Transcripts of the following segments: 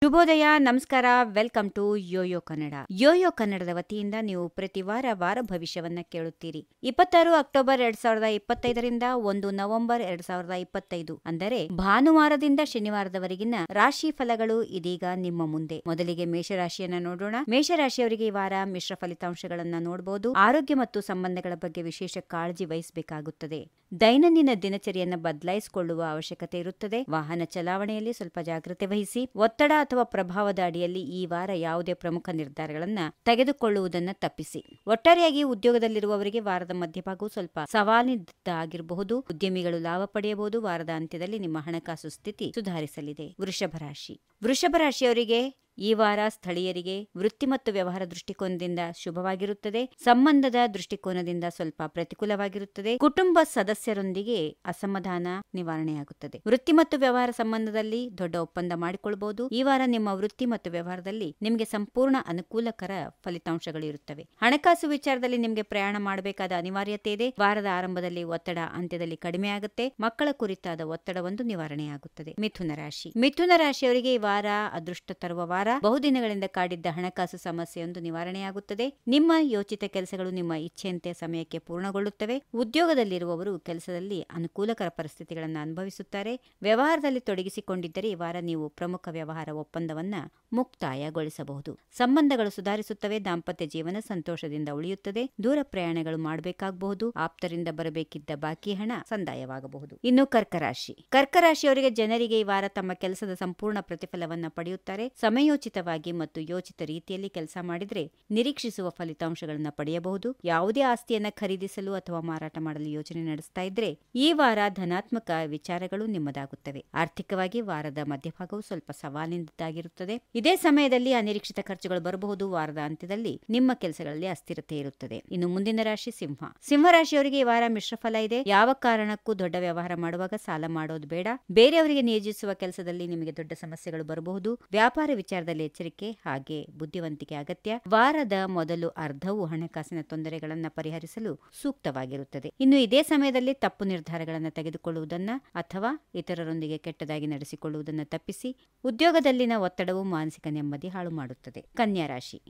ಶುಭೋದಯ, ನಮಸ್ಕಾರ, welcome to YoYo Kannada. YoYo ಕನ್ನಡದ ವತಿಯಿಂದ ನೀವು ಪ್ರತಿ ವಾರ ಭವಿಷ್ಯವನ್ನ ಕೇಳುತ್ತೀರಿ. 26 ಅಕ್ಟೋಬರ್ 2025ರಿಂದ 1 ನವೆಂಬರ್ 2025 ಅಂದರೆ ಭಾನುವಾರದಿಂದ ಶನಿವಾರದವರೆಗಿನ ರಾಶಿ ಫಲಗಳು ಇದೀಗ ನಿಮ್ಮ ಮುಂದೆ. ಮೊದಲಿಗೆ ಮೇಷರಾಶಿಯನ್ನ ನೋಡೋಣ. ಮೇಷರಾಶಿಯವರಿಗೆ ಈ ವಾರ ಮಿಶ್ರ ಫಲಿತಾಂಶಗಳನ್ನ ನೋಡಬಹುದು. ಆರೋಗ್ಯ ಮತ್ತು ಸಂಬಂಧಗಳ ಬಗ್ಗೆ ವಿಶೇಷ ಕಾಳಜಿ ವಹಿಸಬೇಕಾಗುತ್ತದೆ. ದೈನಂದಿನ ದಿನಚರಿಯನ್ನ ಬದಲಾಯಿಸಿಕೊಳ್ಳುವ ಅವಶ್ಯಕತೆ ಇರುತ್ತದೆ. ವಾಹನ ಚಲಾವಣೆಯಲ್ಲಿ ಸ್ವಲ್ಪ ಜಾಗ್ರತೆ ವಹಿಸಿ. ಒತ್ತಡ ಅಥವಾ ಪ್ರಭಾವದ ಅಡಿಯಲ್ಲಿ ಈ ವಾರ ಯಾವುದೇ ಪ್ರಮುಖ ನಿರ್ಧಾರಗಳನ್ನ ತೆಗೆದುಕೊಳ್ಳುವುದನ್ನು ತಪ್ಪಿಸಿ. ಒಟ್ಟಾರೆಯಾಗಿ ಉದ್ಯೋಗದಲ್ಲಿರುವವರಿಗೆ ವಾರದ ಮಧ್ಯಭಾಗವು ಸ್ವಲ್ಪ ಸವಾಲಿನದ್ದಾಗಿರಬಹುದು. ಉದ್ಯಮಿಗಳು ಲಾಭ ಪಡೆಯಬಹುದು. ವಾರದ ಅಂತ್ಯದಲ್ಲಿ ನಿಮ್ಮ ಹಣಕಾಸು ಸ್ಥಿತಿ ಸುಧಾರಿಸಲಿದೆ. ವೃಷಭ ರಾಶಿಯವರಿಗೆ ಈ ವಾರ ಸ್ಥಳೀಯರಿಗೆ ವೃತ್ತಿ ಮತ್ತು ವ್ಯವಹಾರ ದೃಷ್ಟಿಕೋನದಿಂದ ಶುಭವಾಗಿರುತ್ತದೆ. ಸಂಬಂಧದ ದೃಷ್ಟಿಕೋನದಿಂದ ಸ್ವಲ್ಪ ಪ್ರತಿಕೂಲವಾಗಿರುತ್ತದೆ. ಕುಟುಂಬ ಸದಸ್ಯರೊಂದಿಗೆ ಅಸಮಾಧಾನ ನಿವಾರಣೆಯಾಗುತ್ತದೆ. ವೃತ್ತಿ ಮತ್ತು ವ್ಯವಹಾರ ಸಂಬಂಧದಲ್ಲಿ ದೊಡ್ಡ ಒಪ್ಪಂದ ಮಾಡಿಕೊಳ್ಳಬಹುದು. ಈ ವಾರ ನಿಮ್ಮ ವೃತ್ತಿ ಮತ್ತು ವ್ಯವಹಾರದಲ್ಲಿ ನಿಮಗೆ ಸಂಪೂರ್ಣ ಅನುಕೂಲಕರ ಫಲಿತಾಂಶಗಳು ಇರುತ್ತವೆ. ಹಣಕಾಸು ವಿಚಾರದಲ್ಲಿ ನಿಮಗೆ ಪ್ರಯಾಣ ಮಾಡಬೇಕಾದ ಅನಿವಾರ್ಯತೆ ಇದೆ. ವಾರದ ಆರಂಭದಲ್ಲಿ ಒತ್ತಡ ಅಂತ್ಯದಲ್ಲಿ ಕಡಿಮೆ ಆಗುತ್ತೆ. ಮಕ್ಕಳ ಕುರಿತಾದ ಒತ್ತಡವೊಂದು ನಿವಾರಣೆಯಾಗುತ್ತದೆ. ಮಿಥುನ ರಾಶಿಯವರಿಗೆ ಈ ವಾರ ಅದೃಷ್ಟ ತರುವ ವಾರ. ಬಹುದಿನಗಳಿಂದ ಕಾಡಿದ್ದ ಹಣಕಾಸು ಸಮಸ್ಯೆಯೊಂದು ನಿವಾರಣೆಯಾಗುತ್ತದೆ. ನಿಮ್ಮ ಯೋಚಿತ ಕೆಲಸಗಳು ನಿಮ್ಮ ಇಚ್ಛೆಯಂತೆ ಸಮಯಕ್ಕೆ ಪೂರ್ಣಗೊಳ್ಳುತ್ತವೆ. ಉದ್ಯೋಗದಲ್ಲಿರುವವರು ಕೆಲಸದಲ್ಲಿ ಅನುಕೂಲಕರ ಪರಿಸ್ಥಿತಿಗಳನ್ನು ಅನುಭವಿಸುತ್ತಾರೆ. ವ್ಯವಹಾರದಲ್ಲಿ ತೊಡಗಿಸಿಕೊಂಡಿದ್ದರೆ ಈ ವಾರ ನೀವು ಪ್ರಮುಖ ವ್ಯವಹಾರ ಒಪ್ಪಂದವನ್ನ ಮುಕ್ತಾಯಗೊಳಿಸಬಹುದು. ಸಂಬಂಧಗಳು ಸುಧಾರಿಸುತ್ತವೆ. ದಾಂಪತ್ಯ ಜೀವನ ಸಂತೋಷದಿಂದ ಉಳಿಯುತ್ತದೆ. ದೂರ ಪ್ರಯಾಣಗಳು ಮಾಡಬೇಕಾಗಬಹುದು. ಆಪ್ತರಿಂದ ಬರಬೇಕಿದ್ದ ಬಾಕಿ ಹಣ ಸಂದಾಯವಾಗಬಹುದು. ಇನ್ನು ಕರ್ಕರಾಶಿಯವರಿಗೆ ಜನರಿಗೆ ಈ ವಾರ ತಮ್ಮ ಕೆಲಸದ ಸಂಪೂರ್ಣ ಪ್ರತಿಫಲವನ್ನ ಪಡೆಯುತ್ತಾರೆ. ಸಮಯೋಚಿತವಾಗಿ ಮತ್ತು ಯೋಚಿತ ರೀತಿಯಲ್ಲಿ ಕೆಲಸ ಮಾಡಿದ್ರೆ ನಿರೀಕ್ಷಿಸುವ ಫಲಿತಾಂಶಗಳನ್ನು ಪಡೆಯಬಹುದು. ಯಾವುದೇ ಆಸ್ತಿಯನ್ನ ಖರೀದಿಸಲು ಅಥವಾ ಮಾರಾಟ ಮಾಡಲು ಯೋಚನೆ ನಡೆಸ್ತಾ ಇದ್ರೆ ಈ ವಾರ ಧನಾತ್ಮಕ ವಿಚಾರಗಳು ನಿಮ್ಮದಾಗುತ್ತವೆ. ಆರ್ಥಿಕವಾಗಿ ವಾರದ ಮಧ್ಯಭಾಗವು ಸ್ವಲ್ಪ ಸವಾಲಿನದ್ದಾಗಿರುತ್ತದೆ. ಇದೇ ಸಮಯದಲ್ಲಿ ಅನಿರೀಕ್ಷಿತ ಖರ್ಚುಗಳು ಬರಬಹುದು. ವಾರದ ಅಂತ್ಯದಲ್ಲಿ ನಿಮ್ಮ ಕೆಲಸಗಳಲ್ಲಿ ಅಸ್ಥಿರತೆ ಇರುತ್ತದೆ. ಇನ್ನು ಮುಂದಿನ ರಾಶಿ ಸಿಂಹರಾಶಿಯವರಿಗೆ ಈ ವಾರ ಮಿಶ್ರ ಫಲ ಇದೆ. ಯಾವ ಕಾರಣಕ್ಕೂ ದೊಡ್ಡ ವ್ಯವಹಾರ ಮಾಡುವಾಗ ಸಾಲ ಮಾಡೋದು ಬೇಡ. ಬೇರೆಯವರಿಗೆ ನಿಯೋಜಿಸುವ ಕೆಲಸದಲ್ಲಿ ನಿಮಗೆ ದೊಡ್ಡ ಸಮಸ್ಯೆಗಳು ಬರಬಹುದು. ವ್ಯಾಪಾರ ವಿಚಾರದಲ್ಲಿ ಎಚ್ಚರಿಕೆ ಹಾಗೆ ಬುದ್ಧಿವಂತಿಕೆ ಅಗತ್ಯ. ವಾರದ ಮೊದಲು ಅರ್ಧವು ಹಣಕಾಸಿನ ತೊಂದರೆಗಳನ್ನು ಪರಿಹರಿಸಲು ಸೂಕ್ತವಾಗಿರುತ್ತದೆ. ಇನ್ನು ಇದೇ ಸಮಯದಲ್ಲಿ ತಪ್ಪು ನಿರ್ಧಾರಗಳನ್ನು ತೆಗೆದುಕೊಳ್ಳುವುದನ್ನ ಅಥವಾ ಇತರರೊಂದಿಗೆ ಕೆಟ್ಟದಾಗಿ ನಡೆಸಿಕೊಳ್ಳುವುದನ್ನು ತಪ್ಪಿಸಿ. ಉದ್ಯೋಗದಲ್ಲಿನ ಒತ್ತಡವು ಮಾನಸಿಕ ನೆಮ್ಮದಿ ಹಾಳು ಮಾಡುತ್ತದೆ.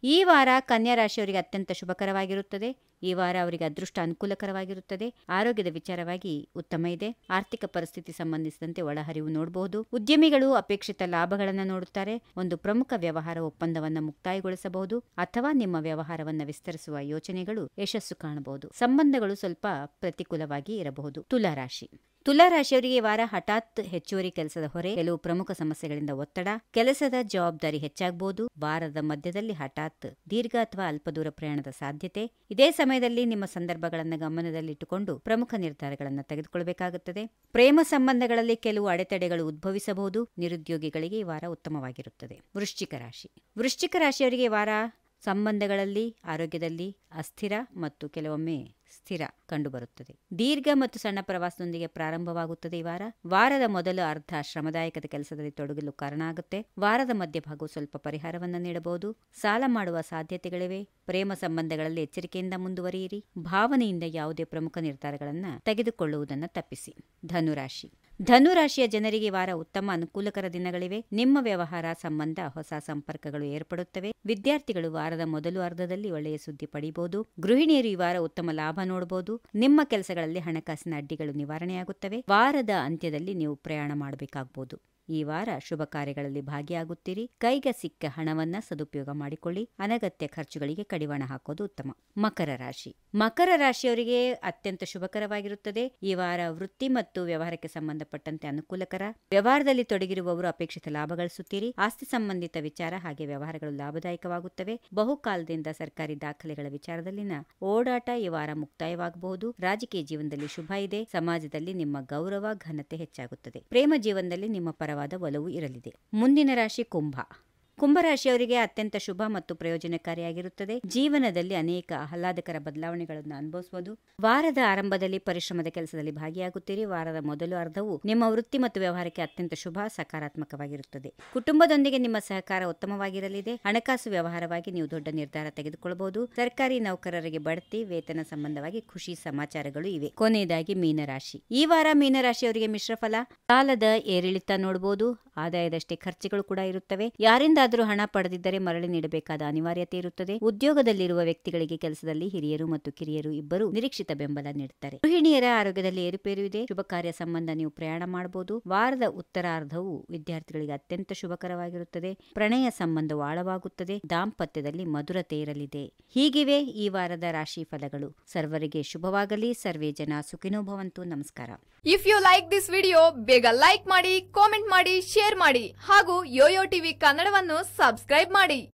ಈ ವಾರ ಕನ್ಯಾ ರಾಶಿಯವರಿಗೆ ಅತ್ಯಂತ ಶುಭಕರವಾಗಿರುತ್ತದೆ. ಈ ವಾರ ಅವರಿಗೆ ಅದೃಷ್ಟ ಅನುಕೂಲಕರವಾಗಿರುತ್ತದೆ. ಆರೋಗ್ಯದ ವಿಚಾರವಾಗಿ ಉತ್ತಮ ಇದೆ. ಆರ್ಥಿಕ ಪರಿಸ್ಥಿತಿ ಸಂಬಂಧಿಸಿದಂತೆ ಒಳಹರಿವು ನೋಡಬಹುದು. ಉದ್ಯಮಿಗಳು ಅಪೇಕ್ಷಿತ ಲಾಭಗಳನ್ನು ನೋಡುತ್ತಾರೆ. ಒಂದು ಪ್ರಮುಖ ವ್ಯವಹಾರ ಒಪ್ಪಂದವನ್ನು ಮುಕ್ತಾಯಗೊಳಿಸಬಹುದು ಅಥವಾ ನಿಮ್ಮ ವ್ಯವಹಾರವನ್ನು ವಿಸ್ತರಿಸುವ ಯೋಚನೆಗಳು ಯಶಸ್ಸು ಕಾಣಬಹುದು. ಸಂಬಂಧಗಳು ಸ್ವಲ್ಪ ಪ್ರತಿಕೂಲವಾಗಿ ಇರಬಹುದು. ತುಲಾರಾಶಿಯವರಿಗೆ ಈ ವಾರ ಹಠಾತ್ ಹೆಚ್ಚುವರಿ ಕೆಲಸದ ಹೊರೆ, ಕೆಲವು ಪ್ರಮುಖ ಸಮಸ್ಯೆಗಳಿಂದ ಒತ್ತಡ, ಕೆಲಸದ ಜವಾಬ್ದಾರಿ ಹೆಚ್ಚಾಗಬಹುದು. ವಾರದ ಮಧ್ಯದಲ್ಲಿ ಹಠಾತ್ ದೀರ್ಘ ಅಥವಾ ಅಲ್ಪ ದೂರ ಪ್ರಯಾಣದ ಸಾಧ್ಯತೆ. ಇದೇ ಸಮಯದಲ್ಲಿ ನಿಮ್ಮ ಸಂದರ್ಭಗಳನ್ನು ಗಮನದಲ್ಲಿಟ್ಟುಕೊಂಡು ಪ್ರಮುಖ ನಿರ್ಧಾರಗಳನ್ನು ತೆಗೆದುಕೊಳ್ಳಬೇಕಾಗುತ್ತದೆ. ಪ್ರೇಮ ಸಂಬಂಧಗಳಲ್ಲಿ ಕೆಲವು ಅಡೆತಡೆಗಳು ಉದ್ಭವಿಸಬಹುದು. ನಿರುದ್ಯೋಗಿಗಳಿಗೆ ಈ ವಾರ ಉತ್ತಮವಾಗಿರುತ್ತದೆ. ವೃಶ್ಚಿಕ ರಾಶಿಯವರಿಗೆ ಈ ವಾರ ಸಂಬಂಧಗಳಲ್ಲಿ ಆರೋಗ್ಯದಲ್ಲಿ ಅಸ್ಥಿರ ಮತ್ತು ಕೆಲವೊಮ್ಮೆ ಸ್ಥಿರ ಕಂಡುಬರುತ್ತದೆ. ದೀರ್ಘ ಮತ್ತು ಸಣ್ಣ ಪ್ರವಾಸದೊಂದಿಗೆ ಪ್ರಾರಂಭವಾಗುತ್ತದೆ. ಈ ವಾರದ ಮೊದಲ ಅರ್ಧ ಶ್ರಮದಾಯಕದ ಕೆಲಸದಲ್ಲಿ ತೊಡಗಲು ಕಾರಣ ಆಗುತ್ತೆ. ವಾರದ ಮಧ್ಯಭಾಗವು ಸ್ವಲ್ಪ ಪರಿಹಾರವನ್ನು ನೀಡಬಹುದು. ಸಾಲ ಮಾಡುವ ಸಾಧ್ಯತೆಗಳಿವೆ. ಪ್ರೇಮ ಸಂಬಂಧಗಳಲ್ಲಿ ಎಚ್ಚರಿಕೆಯಿಂದ ಮುಂದುವರಿಯಿರಿ. ಭಾವನೆಯಿಂದ ಯಾವುದೇ ಪ್ರಮುಖ ನಿರ್ಧಾರಗಳನ್ನು ತೆಗೆದುಕೊಳ್ಳುವುದನ್ನು ತಪ್ಪಿಸಿ. ಧನುರಾಶಿಯ ಜನರಿಗೆ ಈ ವಾರ ಉತ್ತಮ ಅನುಕೂಲಕರ ದಿನಗಳಿವೆ. ನಿಮ್ಮ ವ್ಯವಹಾರ ಸಂಬಂಧ ಹೊಸ ಸಂಪರ್ಕಗಳು ಏರ್ಪಡುತ್ತವೆ. ವಿದ್ಯಾರ್ಥಿಗಳು ವಾರದ ಮೊದಲು ಅರ್ಧದಲ್ಲಿ ಒಳ್ಳೆಯ ಸುದ್ದಿ ಪಡೆಯಬಹುದು. ಗೃಹಿಣಿಯರು ಈ ವಾರ ಉತ್ತಮ ಲಾಭ ನೋಡಬಹುದು. ನಿಮ್ಮ ಕೆಲಸಗಳಲ್ಲಿ ಹಣಕಾಸಿನ ಅಡ್ಡಿಗಳು ನಿವಾರಣೆಯಾಗುತ್ತವೆ. ವಾರದ ಅಂತ್ಯದಲ್ಲಿ ನೀವು ಪ್ರಯಾಣ ಮಾಡಬೇಕಾಗಬಹುದು. ಈ ವಾರ ಶುಭ ಕಾರ್ಯಗಳಲ್ಲಿ ಭಾಗಿಯಾಗುತ್ತೀರಿ. ಕೈಗೆ ಸಿಕ್ಕ ಹಣವನ್ನ ಸದುಪಯೋಗ ಮಾಡಿಕೊಳ್ಳಿ. ಅನಗತ್ಯ ಖರ್ಚುಗಳಿಗೆ ಕಡಿವಾಣ ಹಾಕೋದು ಉತ್ತಮ. ಮಕರ ರಾಶಿಯವರಿಗೆ ಅತ್ಯಂತ ಶುಭಕರವಾಗಿರುತ್ತದೆ. ಈ ವಾರ ವೃತ್ತಿ ಮತ್ತು ವ್ಯವಹಾರಕ್ಕೆ ಸಂಬಂಧಪಟ್ಟಂತೆ ಅನುಕೂಲಕರ. ವ್ಯವಹಾರದಲ್ಲಿ ತೊಡಗಿರುವವರು ಅಪೇಕ್ಷಿತ ಲಾಭ ಗಳಿಸುತ್ತೀರಿ. ಆಸ್ತಿ ಸಂಬಂಧಿತ ವಿಚಾರ ಹಾಗೆ ವ್ಯವಹಾರಗಳು ಲಾಭದಾಯಕವಾಗುತ್ತವೆ. ಬಹುಕಾಲದಿಂದ ಸರ್ಕಾರಿ ದಾಖಲೆಗಳ ವಿಚಾರದಲ್ಲಿನ ಓಡಾಟ ಈ ವಾರ ಮುಕ್ತಾಯವಾಗಬಹುದು. ರಾಜಕೀಯ ಜೀವನದಲ್ಲಿ ಶುಭ ಇದೆ. ಸಮಾಜದಲ್ಲಿ ನಿಮ್ಮ ಗೌರವ ಘನತೆ ಹೆಚ್ಚಾಗುತ್ತದೆ. ಪ್ರೇಮ ಜೀವನದಲ್ಲಿ ನಿಮ್ಮ ಪರವಾದ ಒಲವು ಇರಲಿದೆ. ಮುಂದಿನ ರಾಶಿ ಕುಂಭರಾಶಿಯವರಿಗೆ ಅತ್ಯಂತ ಶುಭ ಮತ್ತು ಪ್ರಯೋಜನಕಾರಿಯಾಗಿರುತ್ತದೆ. ಜೀವನದಲ್ಲಿ ಅನೇಕ ಆಹ್ಲಾದಕರ ಬದಲಾವಣೆಗಳನ್ನು ಅನುಭವಿಸಬಹುದು. ವಾರದ ಆರಂಭದಲ್ಲಿ ಪರಿಶ್ರಮದ ಕೆಲಸದಲ್ಲಿ ಭಾಗಿಯಾಗುತ್ತೀರಿ. ವಾರದ ಮೊದಲು ಅರ್ಧವು ನಿಮ್ಮ ವೃತ್ತಿ ಮತ್ತು ವ್ಯವಹಾರಕ್ಕೆ ಅತ್ಯಂತ ಶುಭ, ಸಕಾರಾತ್ಮಕವಾಗಿರುತ್ತದೆ. ಕುಟುಂಬದೊಂದಿಗೆ ನಿಮ್ಮ ಸಹಕಾರ ಉತ್ತಮವಾಗಿರಲಿದೆ. ಹಣಕಾಸು ವ್ಯವಹಾರವಾಗಿ ನೀವು ದೊಡ್ಡ ನಿರ್ಧಾರ ತೆಗೆದುಕೊಳ್ಳಬಹುದು. ಸರ್ಕಾರಿ ನೌಕರರಿಗೆ ಬಡ್ತಿ, ವೇತನ ಸಂಬಂಧವಾಗಿ ಖುಷಿ ಸಮಾಚಾರಗಳು ಇವೆ. ಕೊನೆಯದಾಗಿ ಮೀನರಾಶಿ. ಈ ವಾರ ಮೀನರಾಶಿಯವರಿಗೆ ಮಿಶ್ರ ಫಲ. ಸಾಲದ ಏರಿಳಿತ ನೋಡಬಹುದು. ಆದಾಯದಷ್ಟೇ ಖರ್ಚುಗಳು ಕೂಡ ಇರುತ್ತವೆ. ಯಾರಿಂದಾದರೂ ಹಣ ಪಡೆದಿದ್ದರೆ ಮರಳಿ ನೀಡಬೇಕಾದ ಅನಿವಾರ್ಯತೆ ಇರುತ್ತದೆ. ಉದ್ಯೋಗದಲ್ಲಿರುವ ವ್ಯಕ್ತಿಗಳಿಗೆ ಕೆಲಸದಲ್ಲಿ ಹಿರಿಯರು ಮತ್ತು ಕಿರಿಯರು ಇಬ್ಬರು ನಿರೀಕ್ಷಿತ ಬೆಂಬಲ ನೀಡುತ್ತಾರೆ. ಗೃಹಿಣಿಯರ ಆರೋಗ್ಯದಲ್ಲಿ ಏರುಪೇರು ಇದೆ. ಶುಭ ಕಾರ್ಯ ಸಂಬಂಧ ನೀವು ಪ್ರಯಾಣ ಮಾಡಬಹುದು. ವಾರದ ಉತ್ತರಾರ್ಧವು ವಿದ್ಯಾರ್ಥಿಗಳಿಗೆ ಅತ್ಯಂತ ಶುಭಕರವಾಗಿರುತ್ತದೆ. ಪ್ರಣಯ ಸಂಬಂಧವು ಆಳವಾಗುತ್ತದೆ. ದಾಂಪತ್ಯದಲ್ಲಿ ಮಧುರತೆ ಇರಲಿದೆ. ಹೀಗಿವೆ ಈ ವಾರದ ರಾಶಿ ಫಲಗಳು. ಸರ್ವರಿಗೆ ಶುಭವಾಗಲಿ. ಸರ್ವೇ ಜನ ಸುಖಿನೋ ಭವಂತು. ನಮಸ್ಕಾರ. If you like this video, ಬೇಗ ಲೈಕ್ ಮಾಡಿ, ಕಾಮೆಂಟ್ ಮಾಡಿ, ಶೇರ್ ಮಾಡಿ ಹಾಗೂ ಯೋಯೋ ಟಿವಿ ಕನ್ನಡವನ್ನು ಸಬ್ಸ್ಕ್ರೈಬ್ ಮಾಡಿ.